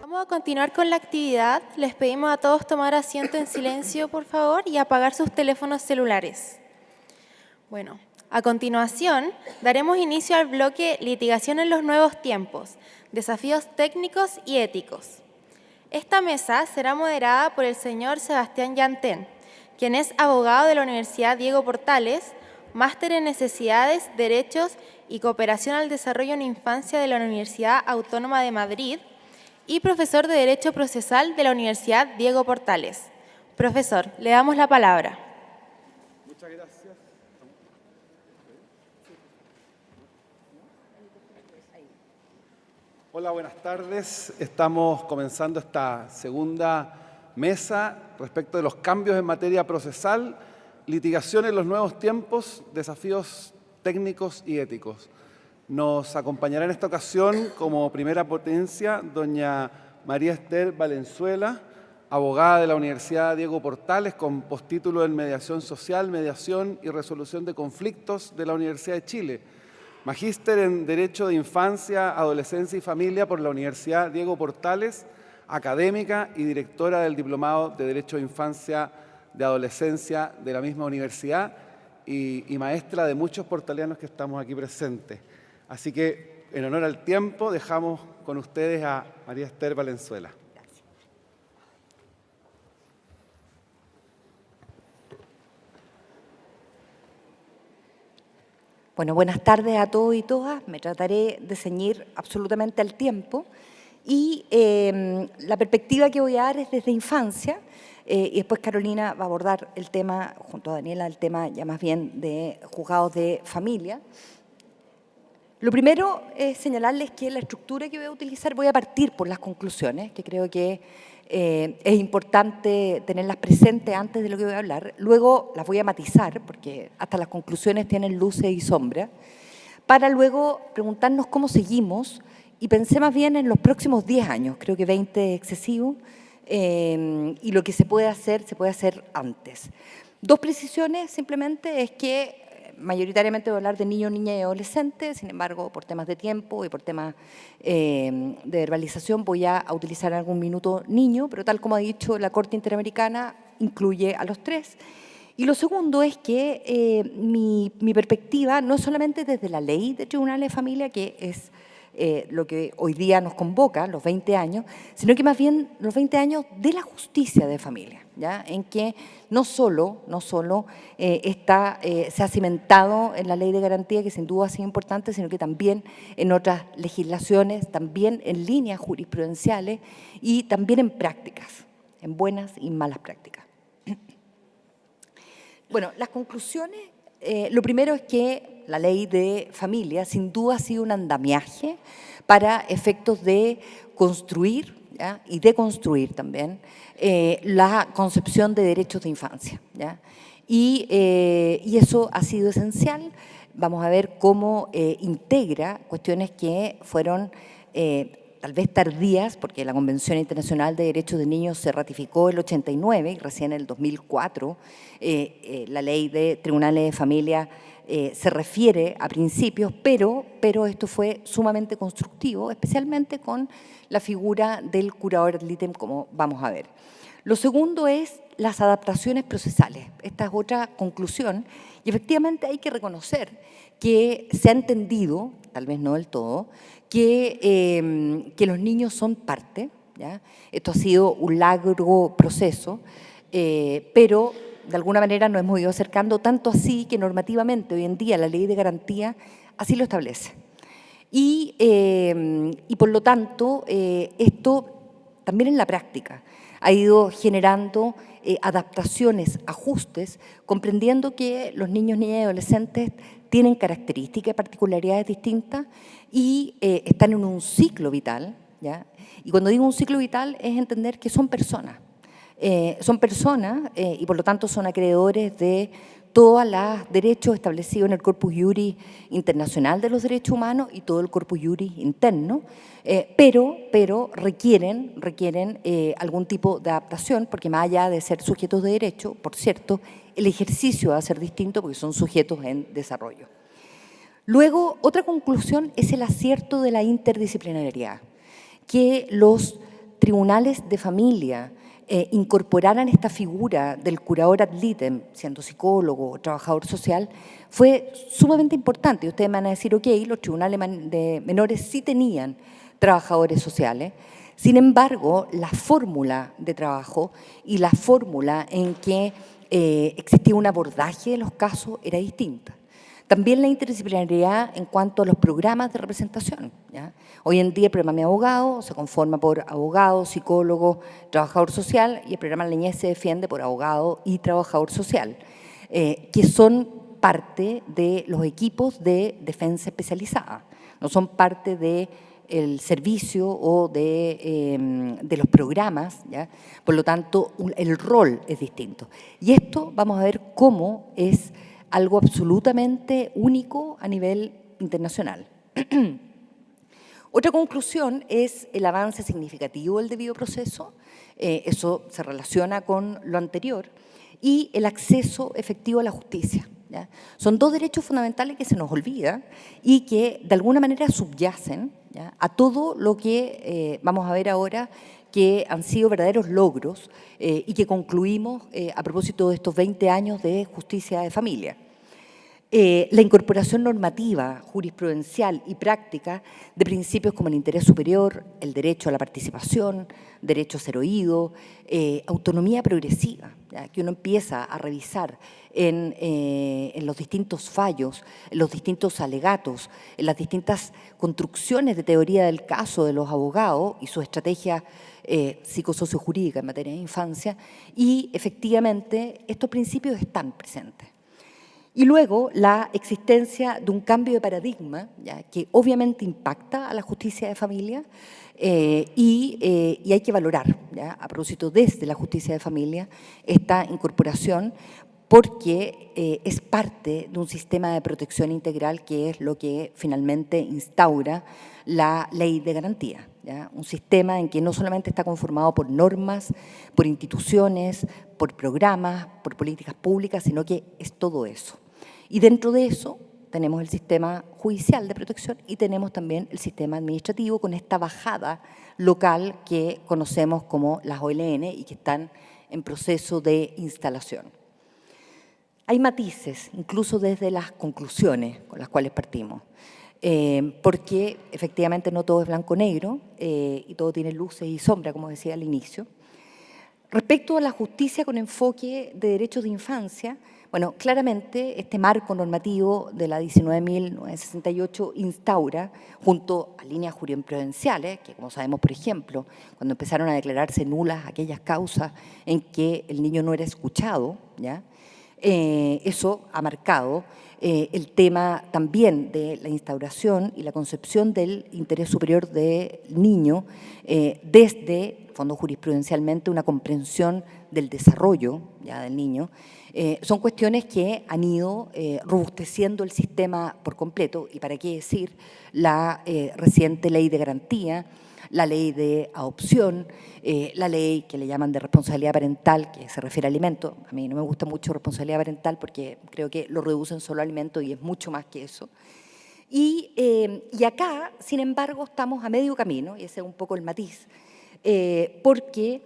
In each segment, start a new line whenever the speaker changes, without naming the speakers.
Vamos a continuar con la actividad. Les pedimos a todos tomar asiento en silencio, por favor, y apagar sus teléfonos celulares. Bueno, a continuación, daremos inicio al bloque Litigación en los nuevos tiempos, desafíos técnicos y éticos. Esta mesa será moderada por el señor Sebastián Yantén, quien es abogado de la Universidad Diego Portales, máster en Necesidades, Derechos y Cooperación al Desarrollo en Infancia de la Universidad Autónoma de Madrid y profesor de Derecho Procesal de la Universidad Diego Portales. Profesor, le damos la palabra.
Muchas gracias. Hola, buenas tardes. Estamos comenzando esta segunda mesa respecto de los cambios en materia procesal, litigación en los nuevos tiempos, desafíos técnicos y éticos. Nos acompañará en esta ocasión como primera ponencia doña María Esther Valenzuela, abogada de la Universidad Diego Portales con postítulo en Mediación Social, Mediación y Resolución de Conflictos de la Universidad de Chile. Magíster en Derecho de Infancia, Adolescencia y Familia por la Universidad Diego Portales, académica y directora del Diplomado de Derecho de Infancia de Adolescencia de la misma universidad y maestra de muchos portalianos que estamos aquí presentes. Así que, en honor al tiempo, dejamos con ustedes a María Esther Valenzuela.
Gracias. Bueno, buenas tardes a todos y todas. Me trataré de ceñir absolutamente al tiempo y la perspectiva que voy a dar es desde infancia y después Carolina va a abordar el tema, junto a Daniela, el tema ya más bien de juzgados de familia. Lo primero es señalarles que la estructura que voy a utilizar, voy a partir por las conclusiones, que creo que es importante tenerlas presentes antes de lo que voy a hablar. Luego las voy a matizar, porque hasta las conclusiones tienen luces y sombras, para luego preguntarnos cómo seguimos y pensé más bien en los próximos 10 años, creo que 20 es excesivo, y lo que se puede hacer antes. Dos precisiones simplemente es que mayoritariamente voy a hablar de niños, niñas y adolescentes, sin embargo, por temas de tiempo y por temas de verbalización voy a utilizar en algún minuto niño, pero tal como ha dicho la Corte Interamericana, incluye a los tres. Y lo segundo es que mi perspectiva no es solamente desde la ley de tribunales de familia, que es lo que hoy día nos convoca, los 20 años, sino que más bien los 20 años de la justicia de familia, ¿ya? En que no solo se ha cimentado en la ley de garantía, que sin duda ha sido importante, sino que también en otras legislaciones, también en líneas jurisprudenciales y también en prácticas, en buenas y malas prácticas. Bueno, las conclusiones, lo primero es que la ley de familia sin duda ha sido un andamiaje para efectos de construir, ¿ya? Y de construir también la concepción de derechos de infancia, ¿ya? Y eso ha sido esencial. Vamos a ver cómo integra cuestiones que fueron tal vez tardías, porque la Convención Internacional de Derechos de Niños se ratificó en el 89 y recién en el 2004 la ley de tribunales de familia se refiere a principios, pero esto fue sumamente constructivo, especialmente con la figura del curador ad litem, como vamos a ver. Lo segundo es las adaptaciones procesales. Esta es otra conclusión y efectivamente hay que reconocer que se ha entendido, tal vez no del todo, que los niños son parte, ¿ya? Esto ha sido un largo proceso, pero de alguna manera nos hemos ido acercando, tanto así que normativamente hoy en día la ley de garantía así lo establece. Y por lo tanto, esto también en la práctica ha ido generando adaptaciones, ajustes, comprendiendo que los niños, niñas y adolescentes tienen características y particularidades distintas y están en un ciclo vital, ¿ya? Y cuando digo un ciclo vital es entender que son personas. Y por lo tanto son acreedores de todos los derechos establecidos en el Corpus Juris Internacional de los Derechos Humanos y todo el Corpus Juris interno, pero requieren algún tipo de adaptación, porque más allá de ser sujetos de derecho, por cierto, el ejercicio va a ser distinto porque son sujetos en desarrollo. Luego, otra conclusión es el acierto de la interdisciplinariedad, que los tribunales de familia incorporaran esta figura del curador ad litem, siendo psicólogo o trabajador social, fue sumamente importante. Y ustedes me van a decir, ok, los tribunales de menores sí tenían trabajadores sociales. Sin embargo, la fórmula de trabajo y la fórmula en que existía un abordaje de los casos era distinta. También la interdisciplinariedad en cuanto a los programas de representación, ¿ya? Hoy en día el programa Mi Abogado se conforma por abogado, psicólogo, trabajador social, y el programa La Niñez se defiende por abogado y trabajador social, que son parte de los equipos de defensa especializada, no son parte del servicio o de los programas, ¿ya? Por lo tanto, el rol es distinto. Y esto vamos a ver cómo es algo absolutamente único a nivel internacional. Otra conclusión es el avance significativo del debido proceso, eso se relaciona con lo anterior, y el acceso efectivo a la justicia, ¿ya? Son dos derechos fundamentales que se nos olvida y que de alguna manera subyacen, ¿ya?, a todo lo que vamos a ver ahora, que han sido verdaderos logros y que concluimos a propósito de estos 20 años de justicia de familia. La incorporación normativa, jurisprudencial y práctica de principios como el interés superior, el derecho a la participación, derecho a ser oído, autonomía progresiva, ¿ya?, que uno empieza a revisar en los distintos fallos, en los distintos alegatos, en las distintas construcciones de teoría del caso de los abogados y su estrategia psicosociojurídica en materia de infancia, y efectivamente estos principios están presentes. Y luego la existencia de un cambio de paradigma, ¿ya?, que obviamente impacta a la justicia de familia y hay que valorar, ¿ya?, a propósito desde la justicia de familia, esta incorporación, porque es parte de un sistema de protección integral que es lo que finalmente instaura la ley de garantía, ¿ya? Un sistema en que no solamente está conformado por normas, por instituciones, por programas, por políticas públicas, sino que es todo eso. Y dentro de eso tenemos el sistema judicial de protección y tenemos también el sistema administrativo con esta bajada local que conocemos como las OLN y que están en proceso de instalación. Hay matices, incluso desde las conclusiones con las cuales partimos, porque efectivamente no todo es blanco-negro y todo tiene luces y sombras, como decía al inicio. Respecto a la justicia con enfoque de derechos de infancia, bueno, claramente este marco normativo de la 19.968 instaura, junto a líneas jurisprudenciales, que como sabemos, por ejemplo, cuando empezaron a declararse nulas aquellas causas en que el niño no era escuchado, ¿ya?, eso ha marcado el tema también de la instauración y la concepción del interés superior del niño desde, fondo jurisprudencialmente, una comprensión del desarrollo ya del niño. Son cuestiones que han ido robusteciendo el sistema por completo, y para qué decir la reciente ley de garantía, la ley de adopción, la ley que le llaman de responsabilidad parental, que se refiere a alimentos. A mí no me gusta mucho responsabilidad parental porque creo que lo reducen solo a alimentos y es mucho más que eso. Y acá, sin embargo, estamos a medio camino, y ese es un poco el matiz, porque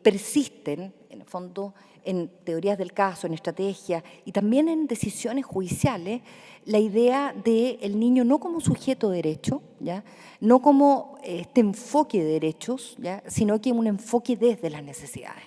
persisten, en el fondo, en teorías del caso, en estrategias y también en decisiones judiciales, la idea del niño no como sujeto de derecho, ¿ya?, no como este enfoque de derechos, ¿ya?, sino que un enfoque desde las necesidades.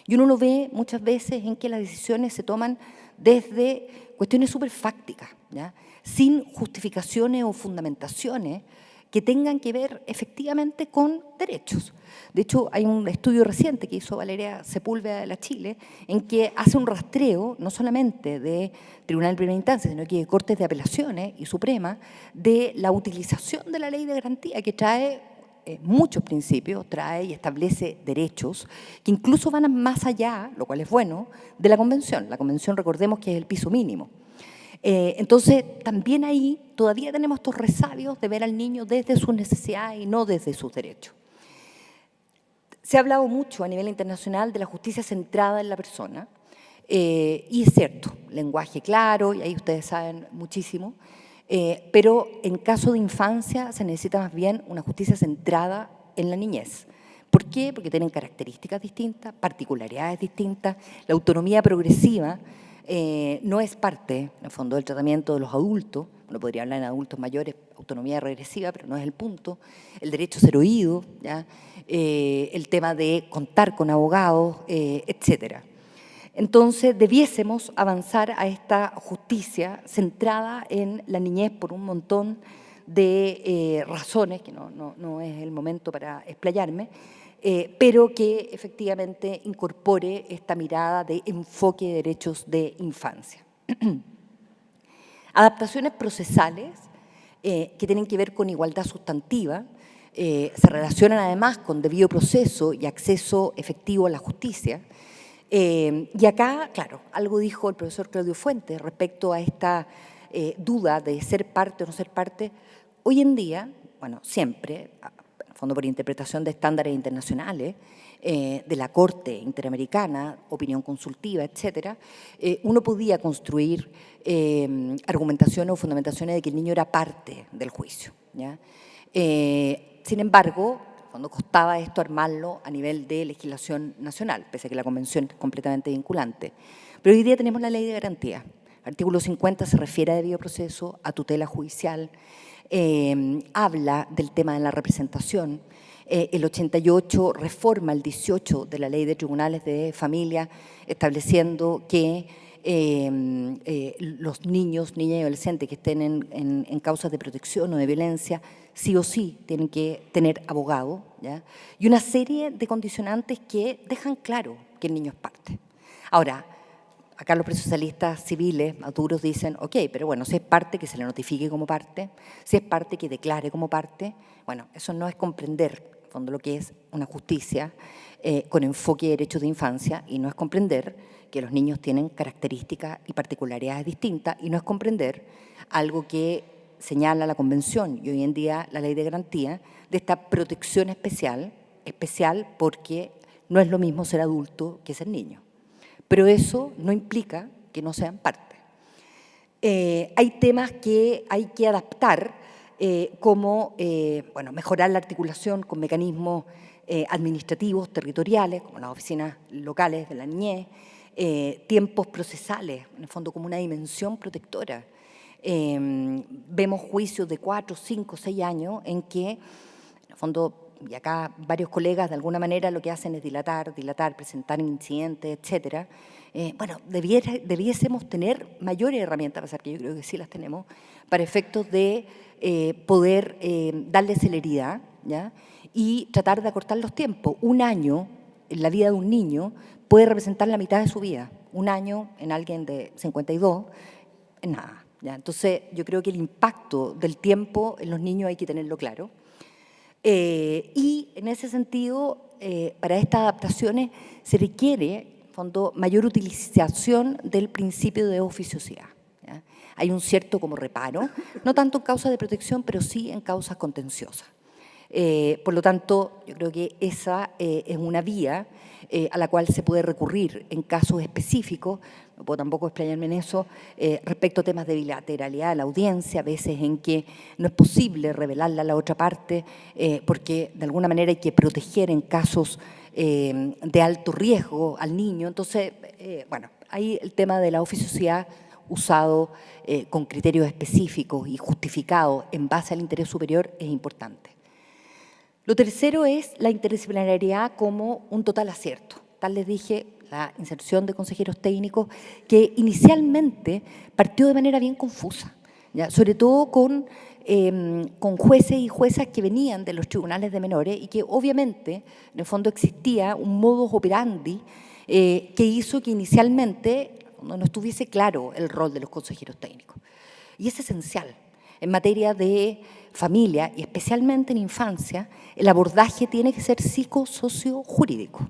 Y uno lo ve muchas veces en que las decisiones se toman desde cuestiones súper fácticas, ¿ya?, sin justificaciones o fundamentaciones que tengan que ver efectivamente con derechos. De hecho, hay un estudio reciente que hizo Valeria Sepúlveda de la Chile, en que hace un rastreo, no solamente de Tribunal de Primera Instancia, sino que de Cortes de Apelaciones y Suprema, de la utilización de la ley de garantía, que trae muchos principios, trae y establece derechos que incluso van más allá, lo cual es bueno, de la Convención. La Convención, recordemos que es el piso mínimo. Entonces, también ahí todavía tenemos estos resabios de ver al niño desde sus necesidades y no desde sus derechos. Se ha hablado mucho a nivel internacional de la justicia centrada en la persona, y es cierto, lenguaje claro, y ahí ustedes saben muchísimo, pero en caso de infancia se necesita más bien una justicia centrada en la niñez. ¿Por qué? Porque tienen características distintas, particularidades distintas. La autonomía progresiva no es parte, en el fondo, del tratamiento de los adultos. Uno podría hablar en adultos mayores, autonomía regresiva, pero no es el punto. El derecho a ser oído, ¿ya? El tema de contar con abogados, etcétera. Entonces, debiésemos avanzar a esta justicia centrada en la niñez por un montón de razones, que no es el momento para explayarme, pero que efectivamente incorpore esta mirada de enfoque de derechos de infancia. Adaptaciones procesales que tienen que ver con igualdad sustantiva, se relacionan además con debido proceso y acceso efectivo a la justicia. Y acá, claro, algo dijo el profesor Claudio Fuentes respecto a esta duda de ser parte o no ser parte. Hoy en día, bueno, siempre, en el fondo por interpretación de estándares internacionales, de la Corte Interamericana, opinión consultiva, etcétera, uno podía construir argumentaciones o fundamentaciones de que el niño era parte del juicio, ¿ya? Sin embargo, cuando costaba esto armarlo a nivel de legislación nacional, pese a que la convención es completamente vinculante. Pero hoy día tenemos la ley de garantía. El artículo 50 se refiere a debido proceso, a tutela judicial, habla del tema de la representación. El 88 reforma el 18 de la Ley de Tribunales de Familia, estableciendo que los niños, niñas y adolescentes que estén en causas de protección o de violencia, sí o sí tienen que tener abogado, ¿ya? Y una serie de condicionantes que dejan claro que el niño es parte. Ahora, acá los procesalistas civiles maduros dicen, ok, pero bueno, si es parte, que se le notifique como parte, si es parte, que declare como parte. Bueno, eso no es comprender, en el fondo, lo que es una justicia con enfoque de derechos de infancia, y no es comprender que los niños tienen características y particularidades distintas, y no es comprender algo que señala la Convención y hoy en día la Ley de Garantía, de esta protección especial porque no es lo mismo ser adulto que ser niño. Pero eso no implica que no sean parte. Hay temas que hay que adaptar, como bueno, mejorar la articulación con mecanismos administrativos territoriales, como las oficinas locales de la niñez, tiempos procesales, en el fondo como una dimensión protectora. Vemos juicios de 4, 5, 6 años en que, en el fondo, y acá varios colegas de alguna manera lo que hacen es dilatar, presentar incidentes, etcétera. Bueno, debiésemos tener mayores herramientas, a pesar que yo creo que sí las tenemos, para efectos de poder darle celeridad, ¿ya? Y tratar de acortar los tiempos. Un año en la vida de un niño puede representar la mitad de su vida. Un año en alguien de 52 es nada, ¿ya? Entonces, yo creo que el impacto del tiempo en los niños hay que tenerlo claro. Y en ese sentido, para estas adaptaciones se requiere, en el fondo, mayor utilización del principio de oficiosidad, ¿ya? Hay un cierto como reparo, no tanto en causas de protección, pero sí en causas contenciosas. Por lo tanto, yo creo que esa es una vía a la cual se puede recurrir en casos específicos. No puedo tampoco explayarme en eso, respecto a temas de bilateralidad de la audiencia, a veces en que no es posible revelarla a la otra parte, porque de alguna manera hay que proteger en casos de alto riesgo al niño. Entonces, bueno, ahí el tema de la oficiosidad usado con criterios específicos y justificados en base al interés superior es importante. Lo tercero es la interdisciplinariedad como un total acierto. Tal les dije, la inserción de consejeros técnicos que inicialmente partió de manera bien confusa, ¿ya? Sobre todo con jueces y juezas que venían de los tribunales de menores y que obviamente en el fondo existía un modus operandi que hizo que inicialmente no estuviese claro el rol de los consejeros técnicos. Y es esencial. En materia de familia y especialmente en infancia, el abordaje tiene que ser psicosocio-jurídico.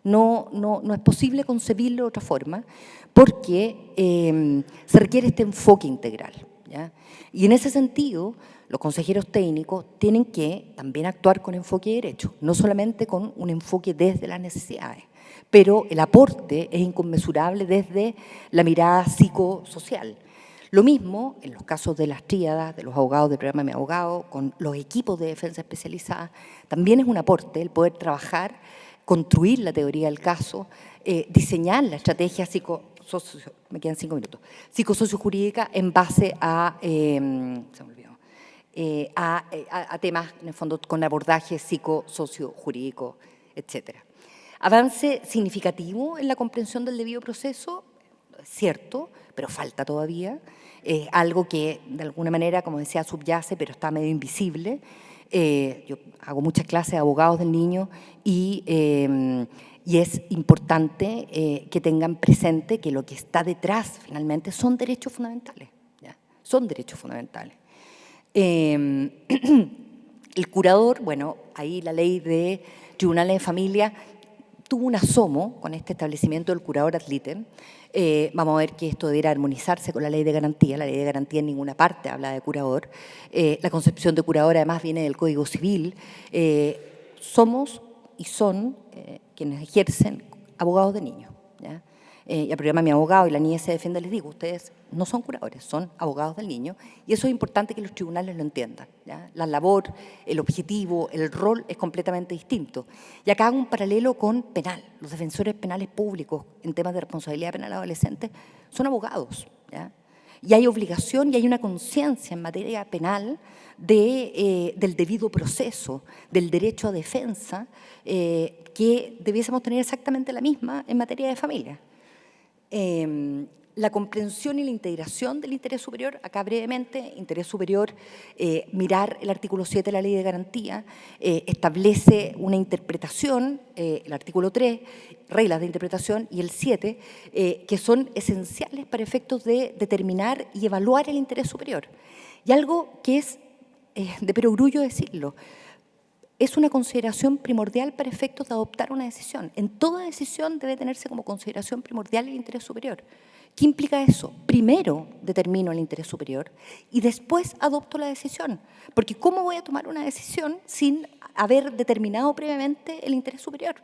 No es posible concebirlo de otra forma porque se requiere este enfoque integral, ¿ya? Y en ese sentido, los consejeros técnicos tienen que también actuar con enfoque de derecho, no solamente con un enfoque desde las necesidades, pero el aporte es inconmensurable desde la mirada psicosocial. Lo mismo en los casos de las tríadas, de los abogados del programa Mi Abogado, con los equipos de defensa especializada, también es un aporte el poder trabajar, construir la teoría del caso, diseñar la estrategia me quedan 5 minutos, psicosociojurídica en base a, se me olvidó, a temas, en el fondo, con abordaje psicosociojurídico, etc. Avance significativo en la comprensión del debido proceso, cierto, pero falta todavía. Algo que, de alguna manera, como decía, subyace, pero está medio invisible. Yo hago muchas clases de abogados del niño y es importante que tengan presente que lo que está detrás, finalmente, son derechos fundamentales. ¿Ya? Son derechos fundamentales. El curador, bueno, ahí la ley de tribunales de familia tuvo un asomo con este establecimiento del curador ad litem. Vamos a ver que esto debiera armonizarse con la ley de garantía. La ley de garantía en ninguna parte habla de curador. La concepción de curador además viene del Código Civil. Somos y son quienes ejercen abogados de niños. ¿Ya? Y al programa Mi Abogado y la Niñez se defiende les digo, ustedes no son curadores, son abogados del niño, y eso es importante que los tribunales lo entiendan. ¿Ya? La labor, el objetivo, el rol es completamente distinto. Y acá hago un paralelo con penal. Los defensores penales públicos en temas de responsabilidad penal adolescente son abogados. ¿Ya? Y hay obligación y hay una conciencia en materia penal del debido proceso, del derecho a defensa, que debiésemos tener exactamente la misma en materia de familia. La comprensión y la integración del interés superior, acá brevemente, interés superior, mirar el artículo 7 de la Ley de Garantía, establece una interpretación, el artículo 3, reglas de interpretación, y el 7, que son esenciales para efectos de determinar y evaluar el interés superior. Y algo que es de perogrullo decirlo, es una consideración primordial para efectos de adoptar una decisión. En toda decisión debe tenerse como consideración primordial el interés superior. ¿Qué implica eso? Primero determino el interés superior y después adopto la decisión. Porque ¿cómo voy a tomar una decisión sin haber determinado previamente el interés superior?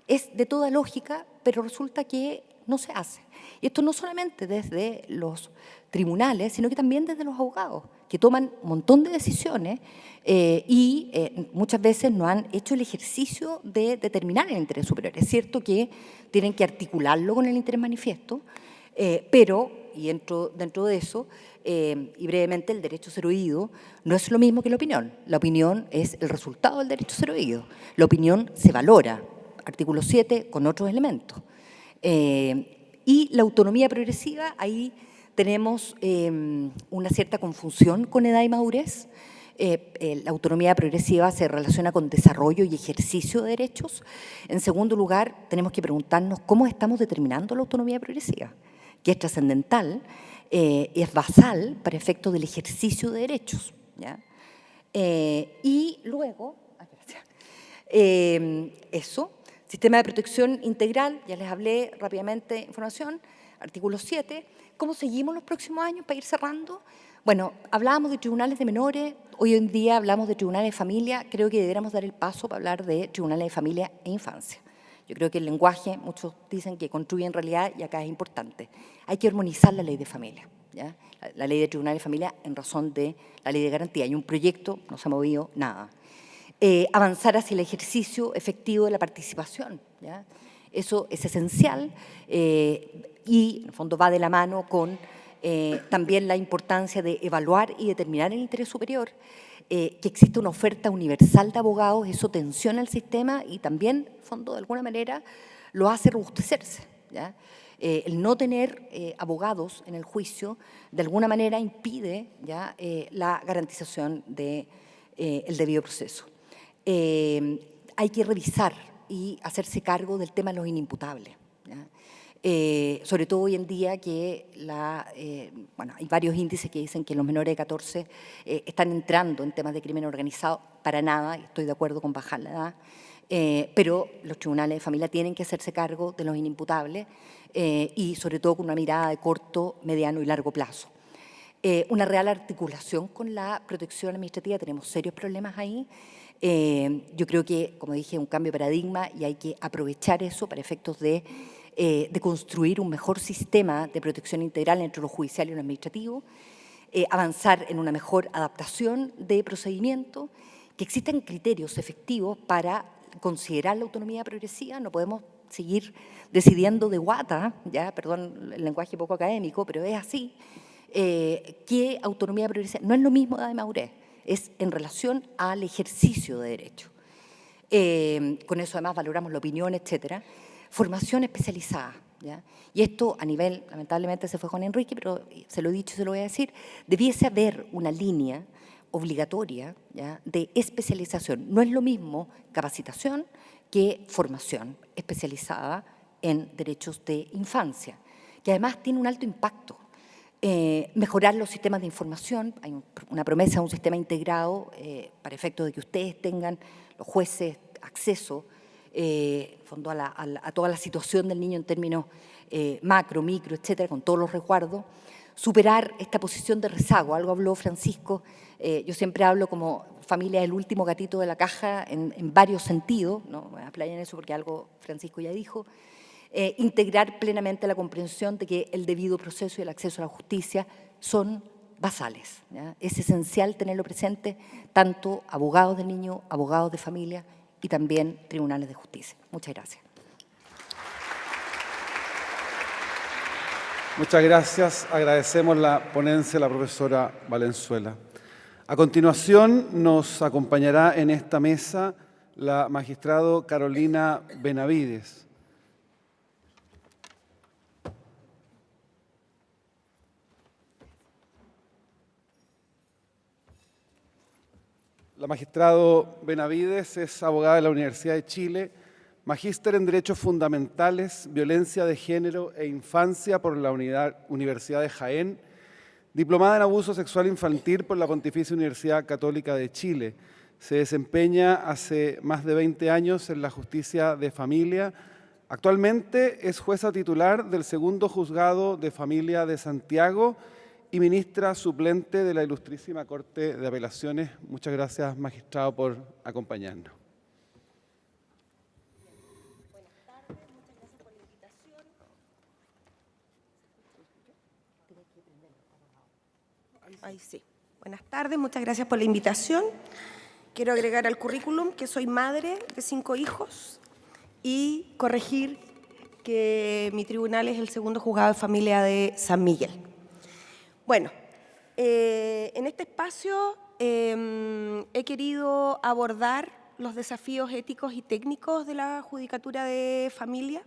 Es de toda lógica, pero resulta que no se hace. Y esto no solamente desde los tribunales, sino que también desde los abogados, que toman un montón de decisiones y muchas veces no han hecho el ejercicio de determinar el interés superior. Es cierto que tienen que articularlo con el interés manifiesto, pero, y dentro de eso, y brevemente, el derecho a ser oído no es lo mismo que la opinión. La opinión es el resultado del derecho a ser oído. La opinión se valora, artículo 7, con otros elementos. Y la autonomía progresiva, ahí tenemos una cierta confusión con edad y madurez. La autonomía progresiva se relaciona con desarrollo y ejercicio de derechos. En segundo lugar, tenemos que preguntarnos cómo estamos determinando la autonomía progresiva, que es trascendental, es basal para efectos del ejercicio de derechos. ¿Ya? Y luego, eso, sistema de protección integral, ya les hablé rápidamente, información, artículo 7. ¿Cómo seguimos los próximos años para ir cerrando? Bueno, hablábamos de tribunales de menores, hoy en día hablamos de tribunales de familia, creo que deberíamos dar el paso para hablar de tribunales de familia e infancia. Yo creo que el lenguaje, muchos dicen que construye en realidad, y acá es importante. Hay que armonizar la ley de familia, ¿ya? La ley de tribunales de familia en razón de la ley de garantía. Hay un proyecto, no se ha movido nada. Avanzar hacia el ejercicio efectivo de la participación, ¿ya? Eso es esencial y en el fondo va de la mano con también la importancia de evaluar y determinar el interés superior, que existe una oferta universal de abogados, eso tensiona el sistema y también, en el fondo, de alguna manera, lo hace robustecerse, ¿ya? El no tener abogados en el juicio, de alguna manera, impide ¿ya? La garantización del debido proceso. Hay que revisar y hacerse cargo del tema de los inimputables, ¿ya? Sobre todo hoy en día que bueno, hay varios índices que dicen que los menores de 14 están entrando en temas de crimen organizado, para nada, y estoy de acuerdo con bajar la edad, pero los tribunales de familia tienen que hacerse cargo de los inimputables y sobre todo con una mirada de corto, mediano y largo plazo. Una real articulación con la protección administrativa, tenemos serios problemas ahí. Yo creo que, como dije, un cambio de paradigma y hay que aprovechar eso para efectos de de construir un mejor sistema de protección integral entre lo judicial y lo administrativo, avanzar en una mejor adaptación de procedimientos, que existan criterios efectivos para considerar la autonomía progresiva. No podemos seguir decidiendo de guata, ya, perdón el lenguaje poco académico, pero es así, que autonomía progresiva no es lo mismo de madurez, es en relación al ejercicio de derecho. Con eso además valoramos la opinión, etcétera. Formación especializada, ¿ya? Y esto a nivel, lamentablemente se fue Juan Enrique, pero se lo he dicho y se lo voy a decir, debiese haber una línea obligatoria, ¿ya?, de especialización. No es lo mismo capacitación que formación especializada en derechos de infancia, que además tiene un alto impacto. Mejorar los sistemas de información, hay una promesa de un sistema integrado para efectos de que ustedes tengan, los jueces, acceso fondo a toda la situación del niño en términos macro, micro, etcétera, con todos los resguardos. Superar esta posición de rezago, algo habló Francisco, yo siempre hablo como familia del último gatito de la caja en varios sentidos, no me voy a explayar en eso porque algo Francisco ya dijo. Integrar plenamente la comprensión de que el debido proceso y el acceso a la justicia son basales, ¿ya? Es esencial tenerlo presente, tanto abogados del niño, abogados de familia y también tribunales de justicia. Muchas gracias.
Muchas gracias. Agradecemos la ponencia de la profesora Valenzuela. A continuación nos acompañará en esta mesa la magistrado Carolina Benavides. La magistrado Benavides es abogada de la Universidad de Chile, magíster en Derechos Fundamentales, Violencia de Género e Infancia por la Universidad de Jaén, diplomada en Abuso Sexual Infantil por la Pontificia Universidad Católica de Chile. Se desempeña hace más de 20 años en la Justicia de Familia. Actualmente es jueza titular del Segundo Juzgado de Familia de Santiago y ministra suplente de la Ilustrísima Corte de Apelaciones. Muchas gracias, magistrado, por acompañarnos.
Buenas tardes, muchas gracias por la invitación. Ahí sí. Buenas tardes, muchas gracias por la invitación. Quiero agregar al currículum que soy madre de 5 hijos y corregir que mi tribunal es el Segundo Juzgado de Familia de San Miguel. Bueno, en este espacio he querido abordar los desafíos éticos y técnicos de la Judicatura de Familia,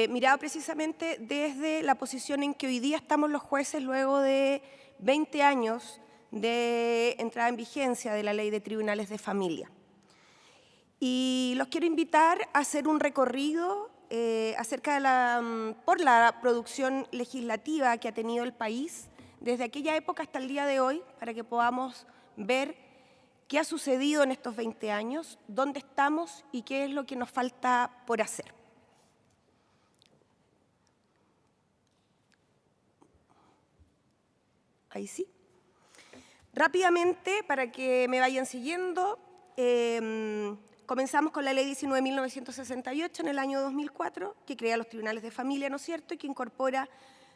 mirado precisamente desde la posición en que hoy día estamos los jueces luego de 20 años de entrada en vigencia de la Ley de Tribunales de Familia. Y los quiero invitar a hacer un recorrido acerca de por la producción legislativa que ha tenido el país desde aquella época hasta el día de hoy, para que podamos ver qué ha sucedido en estos 20 años, dónde estamos y qué es lo que nos falta por hacer. Ahí sí. Rápidamente, para que me vayan siguiendo, comenzamos con la Ley 19.968 en el año 2004, que crea los tribunales de familia, ¿no es cierto?, y que incorpora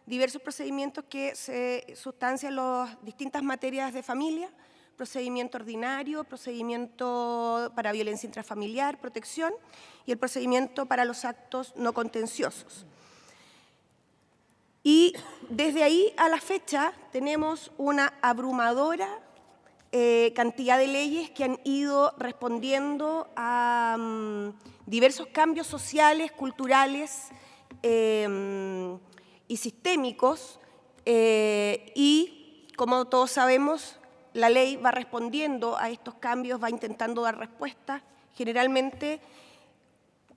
diversos procedimientos que se sustancian las distintas materias de familia, procedimiento ordinario, procedimiento para violencia intrafamiliar, protección, y el procedimiento para los actos no contenciosos. Y desde ahí a la fecha tenemos una abrumadora cantidad de leyes que han ido respondiendo a diversos cambios sociales, culturales y sistémicos, y como todos sabemos, la ley va respondiendo a estos cambios, va intentando dar respuesta. Generalmente,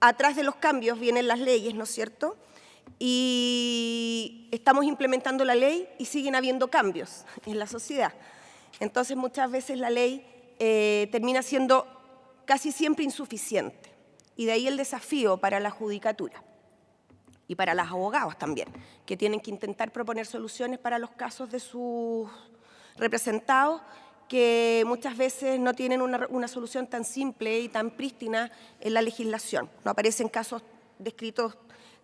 atrás de los cambios vienen las leyes, ¿no es cierto?, y estamos implementando la ley y siguen habiendo cambios en la sociedad. Entonces, muchas veces la ley termina siendo casi siempre insuficiente. Y de ahí el desafío para la judicatura y para los abogados también, que tienen que intentar proponer soluciones para los casos de sus representados, que muchas veces no tienen una solución tan simple y tan prístina en la legislación. No aparecen casos descritos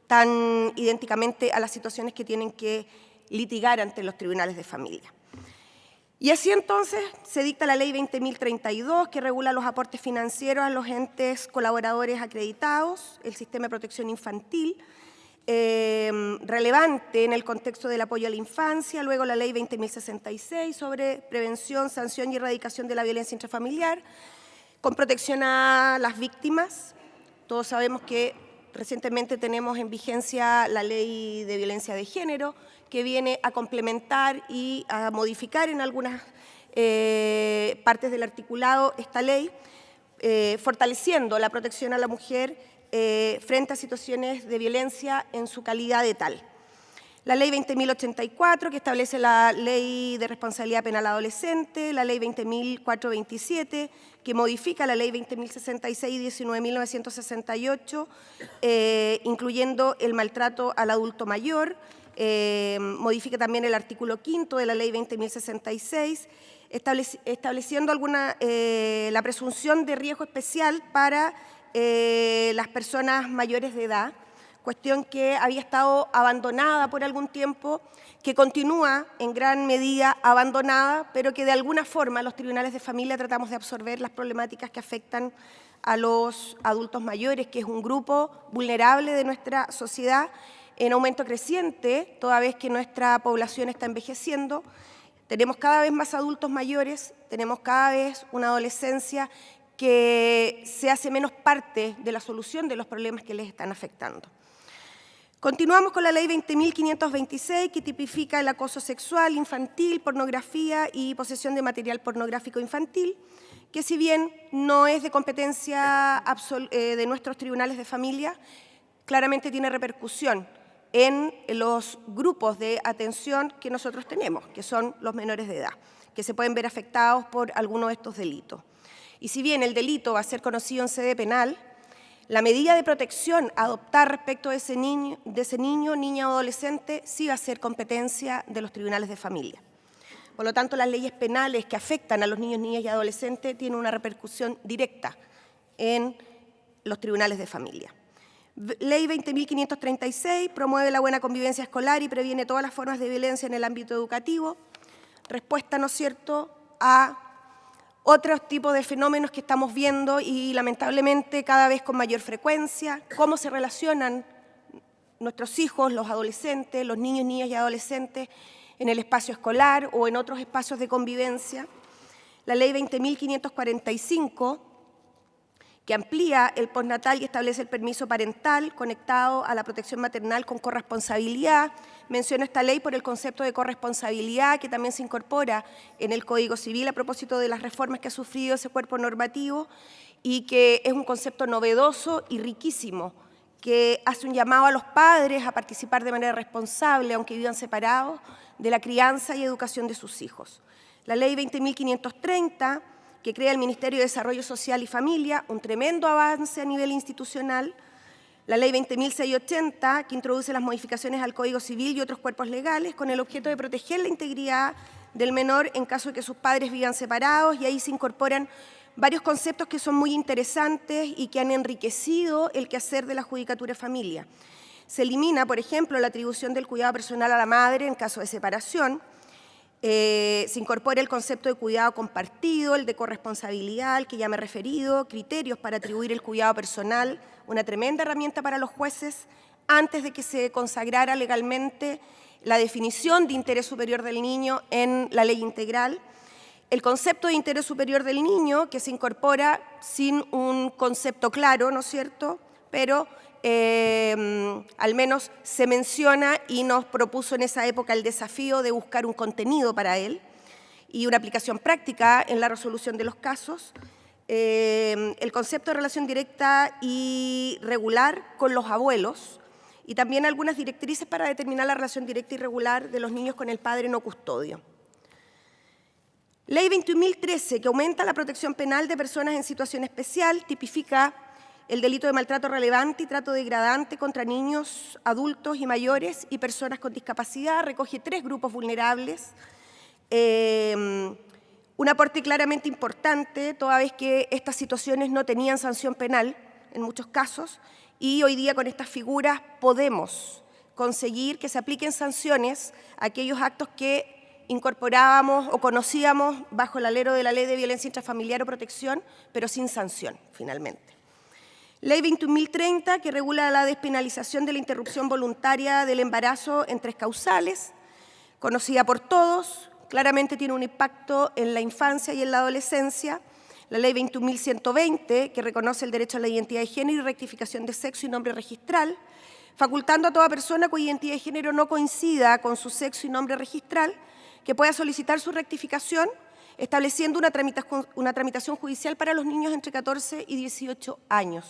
tan idénticamente a las situaciones que tienen que litigar ante los tribunales de familia. Y así entonces se dicta la Ley 20.032, que regula los aportes financieros a los entes colaboradores acreditados, el sistema de protección infantil, relevante en el contexto del apoyo a la infancia, luego la Ley 20.066 sobre prevención, sanción y erradicación de la violencia intrafamiliar, con protección a las víctimas. Todos sabemos que recientemente tenemos en vigencia la Ley de Violencia de Género, que viene a complementar y a modificar en algunas partes del articulado esta ley, fortaleciendo la protección a la mujer frente a situaciones de violencia en su calidad de tal. La Ley 20.084, que establece la Ley de Responsabilidad Penal Adolescente, la Ley 20.427, que modifica la Ley 20.066 y 19.968, incluyendo el maltrato al adulto mayor, modifica también el artículo 5 de la Ley 20.066, estableciendo la presunción de riesgo especial para las personas mayores de edad, cuestión que había estado abandonada por algún tiempo, que continúa en gran medida abandonada, pero que de alguna forma los tribunales de familia tratamos de absorber las problemáticas que afectan a los adultos mayores, que es un grupo vulnerable de nuestra sociedad, en aumento creciente, toda vez que nuestra población está envejeciendo. Tenemos cada vez más adultos mayores, tenemos cada vez una adolescencia que se hace menos parte de la solución de los problemas que les están afectando. Continuamos con la Ley 20.526, que tipifica el acoso sexual infantil, pornografía y posesión de material pornográfico infantil, que si bien no es de competencia de nuestros tribunales de familia, claramente tiene repercusión en los grupos de atención que nosotros tenemos, que son los menores de edad, que se pueden ver afectados por alguno de estos delitos. Y si bien el delito va a ser conocido en sede penal, la medida de protección a adoptar respecto de ese niño, niña o adolescente, sí va a ser competencia de los tribunales de familia. Por lo tanto, las leyes penales que afectan a los niños, niñas y adolescentes tienen una repercusión directa en los tribunales de familia. Ley 20.536 promueve la buena convivencia escolar y previene todas las formas de violencia en el ámbito educativo. Respuesta, ¿no es cierto?, a otros tipos de fenómenos que estamos viendo y lamentablemente cada vez con mayor frecuencia, cómo se relacionan nuestros hijos, los adolescentes, los niños, niñas y adolescentes en el espacio escolar o en otros espacios de convivencia. La Ley 20.545, que amplía el postnatal y establece el permiso parental conectado a la protección maternal con corresponsabilidad. Menciono esta ley por el concepto de corresponsabilidad que también se incorpora en el Código Civil a propósito de las reformas que ha sufrido ese cuerpo normativo y que es un concepto novedoso y riquísimo que hace un llamado a los padres a participar de manera responsable, aunque vivan separados, de la crianza y educación de sus hijos. La Ley 20.530, que crea el Ministerio de Desarrollo Social y Familia, un tremendo avance a nivel institucional. La Ley 20.680, que introduce las modificaciones al Código Civil y otros cuerpos legales con el objeto de proteger la integridad del menor en caso de que sus padres vivan separados, y ahí se incorporan varios conceptos que son muy interesantes y que han enriquecido el quehacer de la Judicatura de Familia. Se elimina, por ejemplo, la atribución del cuidado personal a la madre en caso de separación. Se incorpora el concepto de cuidado compartido, el de corresponsabilidad, al que ya me he referido, criterios para atribuir el cuidado personal, una tremenda herramienta para los jueces antes de que se consagrara legalmente la definición de interés superior del niño en la ley integral. El concepto de interés superior del niño, que se incorpora sin un concepto claro, ¿no es cierto?, pero al menos se menciona y nos propuso en esa época el desafío de buscar un contenido para él y una aplicación práctica en la resolución de los casos. El concepto de relación directa y regular con los abuelos y también algunas directrices para determinar la relación directa y regular de los niños con el padre no custodio. Ley 21.013, que aumenta la protección penal de personas en situación especial, tipifica el delito de maltrato relevante y trato degradante contra niños, adultos y mayores y personas con discapacidad. Recoge 3 grupos vulnerables. Un aporte claramente importante, toda vez que estas situaciones no tenían sanción penal en muchos casos y hoy día con estas figuras podemos conseguir que se apliquen sanciones a aquellos actos que incorporábamos o conocíamos bajo el alero de la Ley de Violencia Intrafamiliar o Protección, pero sin sanción, finalmente. Ley 21.030, que regula la despenalización de la interrupción voluntaria del embarazo en 3 causales, conocida por todos, claramente tiene un impacto en la infancia y en la adolescencia. La Ley 21.120, que reconoce el derecho a la identidad de género y rectificación de sexo y nombre registral, facultando a toda persona cuya identidad de género no coincida con su sexo y nombre registral, que pueda solicitar su rectificación, estableciendo una tramitación judicial para los niños entre 14 y 18 años.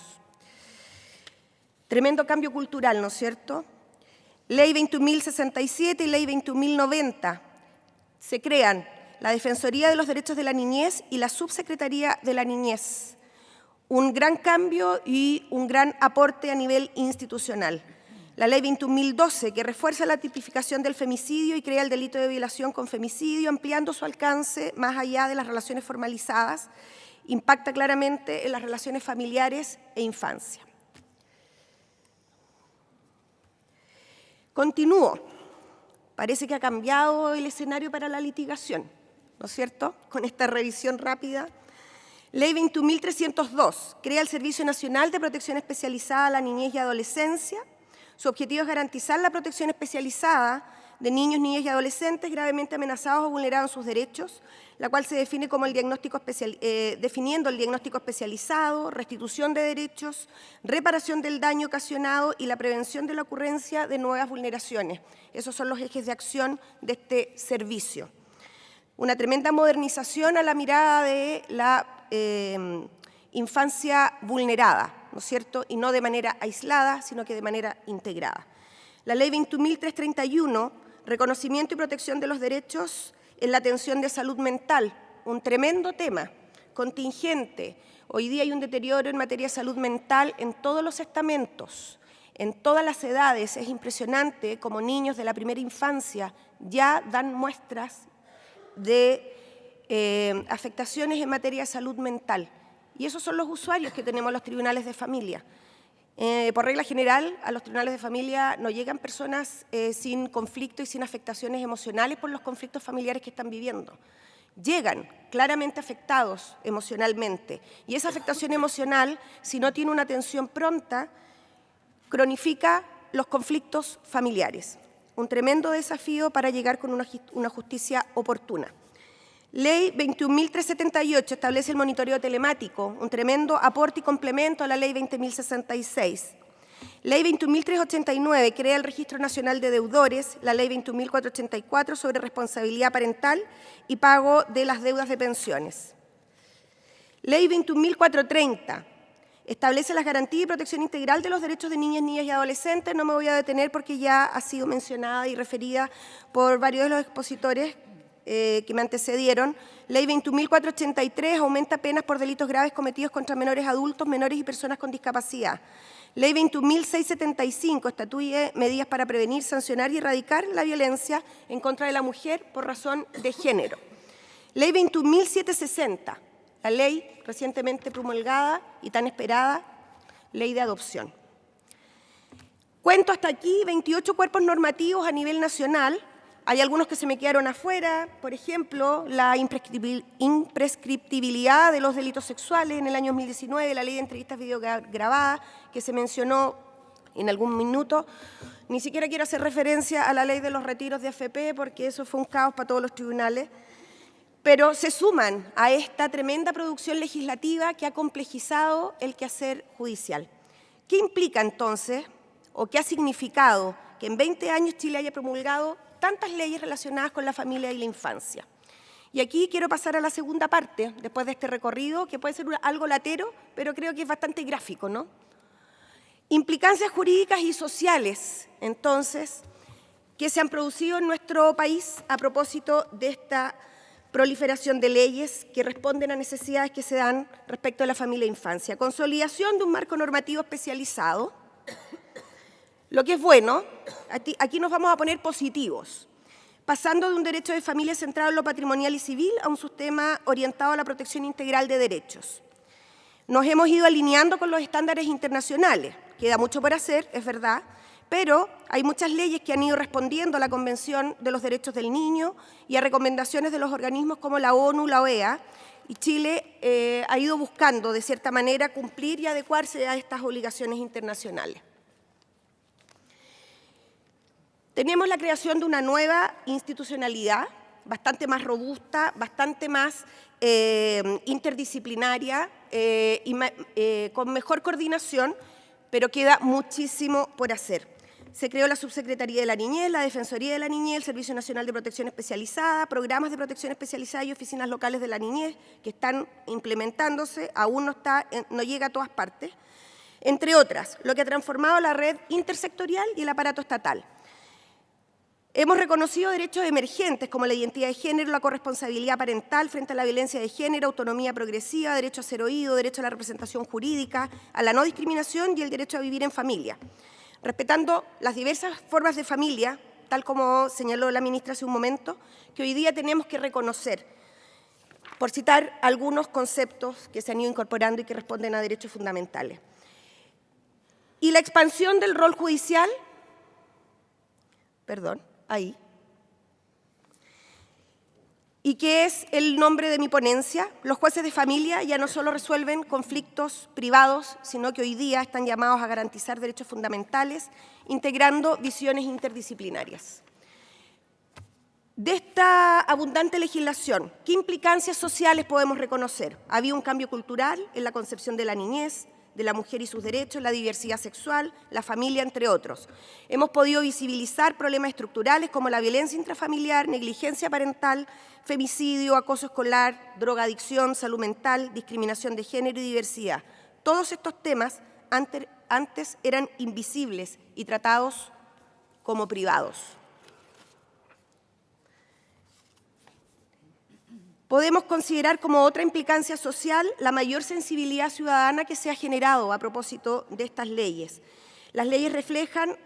Tremendo cambio cultural, ¿no es cierto? Ley 21.067 y Ley 21.090 se crean la Defensoría de los Derechos de la Niñez y la Subsecretaría de la Niñez. Un gran cambio y un gran aporte a nivel institucional. La Ley 21.012, que refuerza la tipificación del femicidio y crea el delito de violación con femicidio, ampliando su alcance más allá de las relaciones formalizadas, impacta claramente en las relaciones familiares e infancia. Continúo. Parece que ha cambiado el escenario para la litigación, ¿no es cierto?, con esta revisión rápida. Ley 21.302, crea el Servicio Nacional de Protección Especializada a la Niñez y Adolescencia. Su objetivo es garantizar la protección especializada de niños, niñas y adolescentes gravemente amenazados o vulnerados en sus derechos, la cual se define como definiendo el diagnóstico especializado, restitución de derechos, reparación del daño ocasionado y la prevención de la ocurrencia de nuevas vulneraciones. Esos son los ejes de acción de este servicio. Una tremenda modernización a la mirada de la infancia vulnerada, ¿no es cierto?, y no de manera aislada, sino que de manera integrada. La Ley 21.331, reconocimiento y protección de los derechos en la atención de salud mental, un tremendo tema, contingente. Hoy día hay un deterioro en materia de salud mental en todos los estamentos, en todas las edades. Es impresionante cómo niños de la primera infancia ya dan muestras de afectaciones en materia de salud mental. Y esos son los usuarios que tenemos los tribunales de familia. Por regla general, a los tribunales de familia no llegan personas sin conflicto y sin afectaciones emocionales por los conflictos familiares que están viviendo. Llegan claramente afectados emocionalmente. Y esa afectación emocional, si no tiene una atención pronta, cronifica los conflictos familiares. Un tremendo desafío para llegar con una justicia oportuna. Ley 21.378 establece el monitoreo telemático, un tremendo aporte y complemento a la Ley 20.066. Ley 21.389 crea el Registro Nacional de Deudores, la Ley 21.484 sobre responsabilidad parental y pago de las deudas de pensiones. Ley 21.430 establece las garantías y protección integral de los derechos de niñas, niñas y adolescentes. No me voy a detener porque ya ha sido mencionada y referida por varios de los expositores que me antecedieron. Ley 21.483 aumenta penas por delitos graves cometidos contra menores adultos, menores y personas con discapacidad. Ley 21.675 estatuye medidas para prevenir, sancionar y erradicar la violencia en contra de la mujer por razón de género. Ley 21.760, la ley recientemente promulgada y tan esperada, ley de adopción. Cuento hasta aquí 28 cuerpos normativos a nivel nacional. Hay algunos que se me quedaron afuera, por ejemplo, la imprescriptibilidad de los delitos sexuales en el año 2019, la ley de entrevistas videograbadas, que se mencionó en algún minuto. Ni siquiera quiero hacer referencia a la ley de los retiros de AFP, porque eso fue un caos para todos los tribunales. Pero se suman a esta tremenda producción legislativa que ha complejizado el quehacer judicial. ¿Qué implica entonces, o qué ha significado que en 20 años Chile haya promulgado tantas leyes relacionadas con la familia y la infancia? Y aquí quiero pasar a la segunda parte, después de este recorrido, que puede ser algo latero, pero creo que es bastante gráfico, ¿no? Implicancias jurídicas y sociales, entonces, que se han producido en nuestro país a propósito de esta proliferación de leyes que responden a necesidades que se dan respecto a la familia e infancia. Consolidación de un marco normativo especializado. Lo que es bueno, aquí nos vamos a poner positivos, pasando de un derecho de familia centrado en lo patrimonial y civil a un sistema orientado a la protección integral de derechos. Nos hemos ido alineando con los estándares internacionales, queda mucho por hacer, es verdad, pero hay muchas leyes que han ido respondiendo a la Convención de los Derechos del Niño y a recomendaciones de los organismos como la ONU, la OEA, y Chile ha ido buscando, de cierta manera, cumplir y adecuarse a estas obligaciones internacionales. Tenemos la creación de una nueva institucionalidad, bastante más robusta, bastante más interdisciplinaria y con mejor coordinación, pero queda muchísimo por hacer. Se creó la Subsecretaría de la Niñez, la Defensoría de la Niñez, el Servicio Nacional de Protección Especializada, programas de protección especializada y oficinas locales de la niñez que están implementándose, aún no llega a todas partes, entre otras, lo que ha transformado la red intersectorial y el aparato estatal. Hemos reconocido derechos emergentes como la identidad de género, la corresponsabilidad parental frente a la violencia de género, autonomía progresiva, derecho a ser oído, derecho a la representación jurídica, a la no discriminación y el derecho a vivir en familia. Respetando las diversas formas de familia, tal como señaló la ministra hace un momento, que hoy día tenemos que reconocer, por citar algunos conceptos que se han ido incorporando y que responden a derechos fundamentales. Y la expansión del rol judicial, y que es el nombre de mi ponencia, los jueces de familia ya no solo resuelven conflictos privados, sino que hoy día están llamados a garantizar derechos fundamentales, integrando visiones interdisciplinarias. De esta abundante legislación, ¿qué implicancias sociales podemos reconocer? Había un cambio cultural en la concepción de la niñez, de la mujer y sus derechos, la diversidad sexual, la familia, entre otros. Hemos podido visibilizar problemas estructurales como la violencia intrafamiliar, negligencia parental, femicidio, acoso escolar, drogadicción, salud mental, discriminación de género y diversidad. Todos estos temas antes eran invisibles y tratados como privados. Podemos considerar como otra implicancia social la mayor sensibilidad ciudadana que se ha generado a propósito de estas leyes. Las leyes reflejan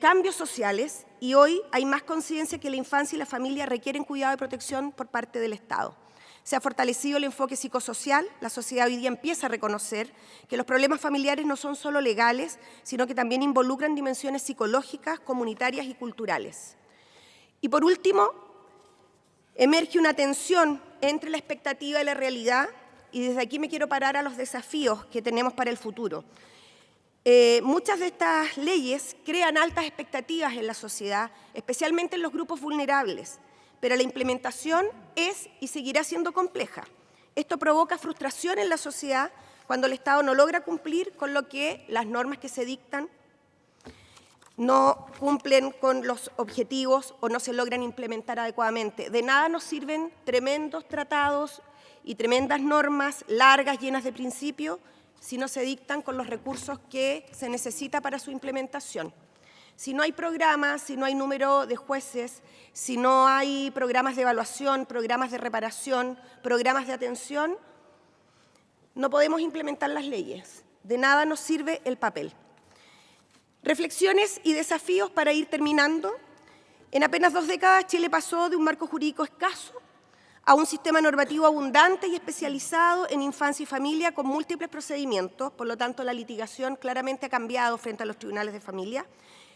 cambios sociales y hoy hay más conciencia que la infancia y la familia requieren cuidado y protección por parte del Estado. Se ha fortalecido el enfoque psicosocial, la sociedad hoy día empieza a reconocer que los problemas familiares no son solo legales, sino que también involucran dimensiones psicológicas, comunitarias y culturales. Y por último, emerge una tensión entre la expectativa y la realidad, y desde aquí me quiero parar a los desafíos que tenemos para el futuro. Muchas de estas leyes crean altas expectativas en la sociedad, especialmente en los grupos vulnerables, pero la implementación es y seguirá siendo compleja. Esto provoca frustración en la sociedad cuando el Estado no logra cumplir con lo que las normas que se dictan no cumplen con los objetivos o no se logran implementar adecuadamente. De nada nos sirven tremendos tratados y tremendas normas largas, llenas de principios, si no se dictan con los recursos que se necesita para su implementación. Si no hay programas, si no hay número de jueces, si no hay programas de evaluación, programas de reparación, programas de atención, no podemos implementar las leyes. De nada nos sirve el papel. Reflexiones y desafíos para ir terminando. En apenas 2 décadas, Chile pasó de un marco jurídico escaso a un sistema normativo abundante y especializado en infancia y familia con múltiples procedimientos. Por lo tanto, la litigación claramente ha cambiado frente a los tribunales de familia.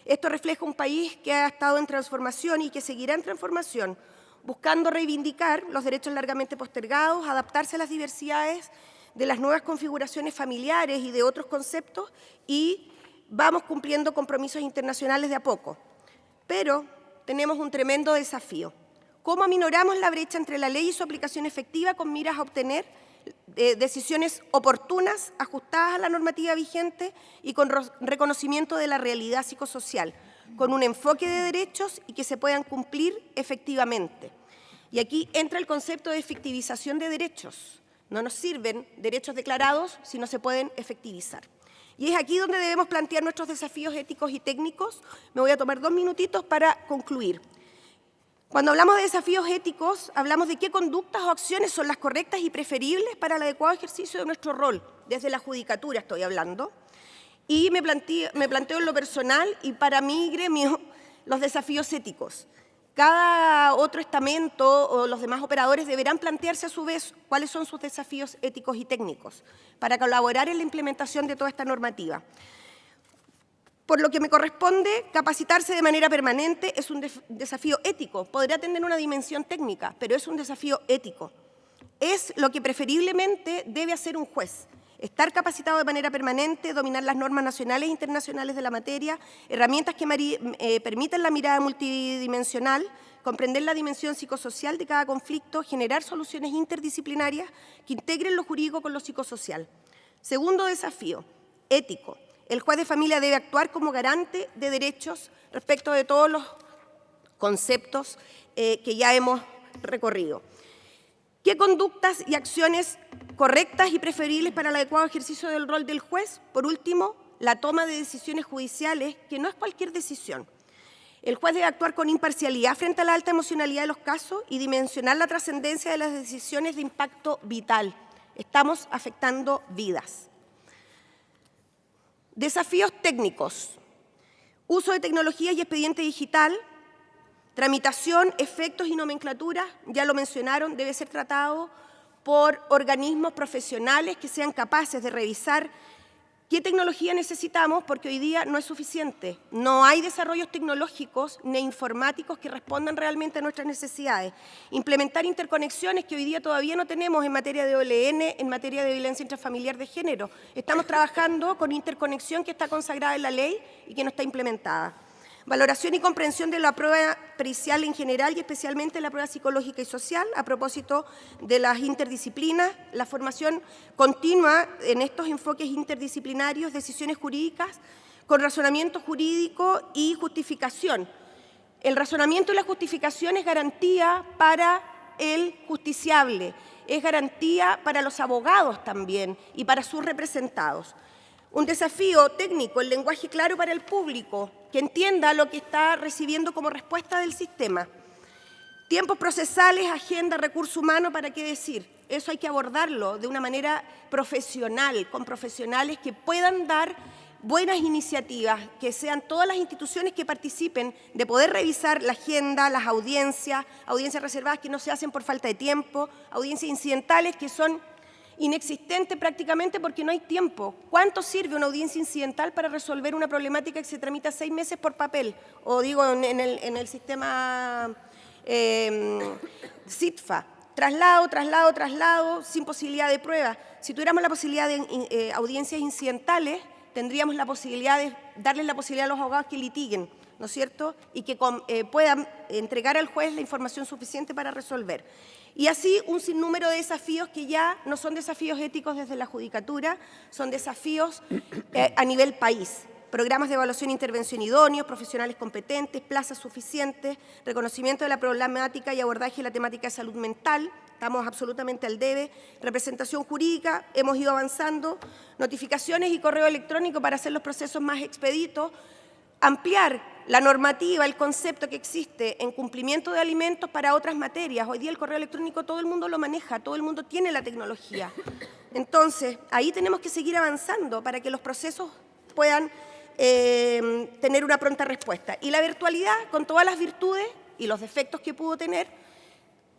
Esto refleja un país que ha estado en transformación y que seguirá en transformación, buscando reivindicar los derechos largamente postergados, adaptarse a las diversidades de las nuevas configuraciones familiares y de otros conceptos, y vamos cumpliendo compromisos internacionales de a poco. Pero tenemos un tremendo desafío. ¿Cómo aminoramos la brecha entre la ley y su aplicación efectiva con miras a obtener decisiones oportunas, ajustadas a la normativa vigente y con reconocimiento de la realidad psicosocial, con un enfoque de derechos y que se puedan cumplir efectivamente? Y aquí entra el concepto de efectivización de derechos. No nos sirven derechos declarados si no se pueden efectivizar. Y es aquí donde debemos plantear nuestros desafíos éticos y técnicos. Me voy a tomar 2 minutitos para concluir. Cuando hablamos de desafíos éticos, hablamos de qué conductas o acciones son las correctas y preferibles para el adecuado ejercicio de nuestro rol, desde la judicatura estoy hablando, y me planteo en lo personal y para mi gremio los desafíos éticos. Cada otro estamento o los demás operadores deberán plantearse a su vez cuáles son sus desafíos éticos y técnicos para colaborar en la implementación de toda esta normativa. Por lo que me corresponde, capacitarse de manera permanente es un desafío ético. Podrá tener una dimensión técnica, pero es un desafío ético. Es lo que preferiblemente debe hacer un juez. Estar capacitado de manera permanente, dominar las normas nacionales e internacionales de la materia, herramientas que permitan la mirada multidimensional, comprender la dimensión psicosocial de cada conflicto, generar soluciones interdisciplinarias que integren lo jurídico con lo psicosocial. Segundo desafío, ético. El juez de familia debe actuar como garante de derechos respecto de todos los conceptos que ya hemos recorrido. ¿Qué conductas y acciones correctas y preferibles para el adecuado ejercicio del rol del juez? Por último, la toma de decisiones judiciales, que no es cualquier decisión. El juez debe actuar con imparcialidad frente a la alta emocionalidad de los casos y dimensionar la trascendencia de las decisiones de impacto vital. Estamos afectando vidas. Desafíos técnicos. Uso de tecnologías y expediente digital. Tramitación, efectos y nomenclatura, ya lo mencionaron, debe ser tratado por organismos profesionales que sean capaces de revisar qué tecnología necesitamos, porque hoy día no es suficiente. No hay desarrollos tecnológicos ni informáticos que respondan realmente a nuestras necesidades. Implementar interconexiones que hoy día todavía no tenemos en materia de OLN, en materia de violencia intrafamiliar de género. Estamos trabajando con interconexión que está consagrada en la ley y que no está implementada. Valoración y comprensión de la prueba pericial en general y especialmente la prueba psicológica y social a propósito de las interdisciplinas, la formación continua en estos enfoques interdisciplinarios, decisiones jurídicas con razonamiento jurídico y justificación. El razonamiento y la justificación es garantía para el justiciable, es garantía para los abogados también y para sus representados. Un desafío técnico, el lenguaje claro para el público, que entienda lo que está recibiendo como respuesta del sistema. Tiempos procesales, agenda, recurso humano, ¿para qué decir? Eso hay que abordarlo de una manera profesional, con profesionales que puedan dar buenas iniciativas, que sean todas las instituciones que participen de poder revisar la agenda, las audiencias reservadas que no se hacen por falta de tiempo, audiencias incidentales que son inexistente prácticamente porque no hay tiempo. ¿Cuánto sirve una audiencia incidental para resolver una problemática que se tramita 6 meses por papel? O digo, en el sistema CITFA. Traslado, sin posibilidad de prueba. Si tuviéramos la posibilidad de audiencias incidentales, tendríamos la posibilidad de darles la posibilidad a los abogados que litiguen, ¿no es cierto? Y que puedan entregar al juez la información suficiente para resolver. Y así un sinnúmero de desafíos que ya no son desafíos éticos desde la judicatura, son desafíos a nivel país. Programas de evaluación e intervención idóneos, profesionales competentes, plazas suficientes, reconocimiento de la problemática y abordaje de la temática de salud mental, estamos absolutamente al debe, representación jurídica, hemos ido avanzando, notificaciones y correo electrónico para hacer los procesos más expeditos, ampliar la normativa, el concepto que existe en cumplimiento de alimentos para otras materias. Hoy día el correo electrónico todo el mundo lo maneja, todo el mundo tiene la tecnología. Entonces, ahí tenemos que seguir avanzando para que los procesos puedan tener una pronta respuesta. Y la virtualidad, con todas las virtudes y los defectos que pudo tener,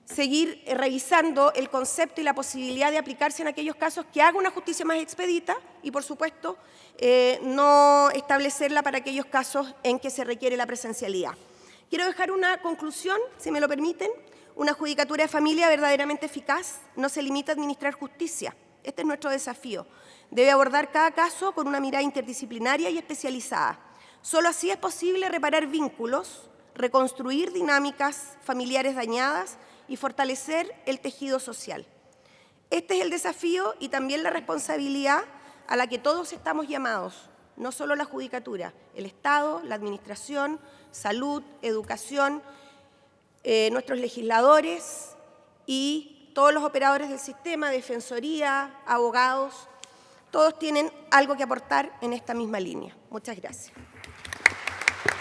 seguir revisando el concepto y la posibilidad de aplicarse en aquellos casos que haga una justicia más expedita y, por supuesto, no establecerla para aquellos casos en que se requiere la presencialidad. Quiero dejar una conclusión, si me lo permiten. Una judicatura de familia verdaderamente eficaz no se limita a administrar justicia. Este es nuestro desafío. Debe abordar cada caso con una mirada interdisciplinaria y especializada. Solo así es posible reparar vínculos, reconstruir dinámicas familiares dañadas y fortalecer el tejido social. Este es el desafío y también la responsabilidad a la que todos estamos llamados, no solo la judicatura, el Estado, la administración, salud, educación, nuestros legisladores y todos los operadores del sistema, defensoría, abogados, todos tienen algo que aportar en esta misma línea. Muchas gracias.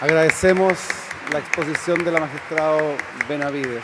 Agradecemos la exposición de la magistrada Benavides.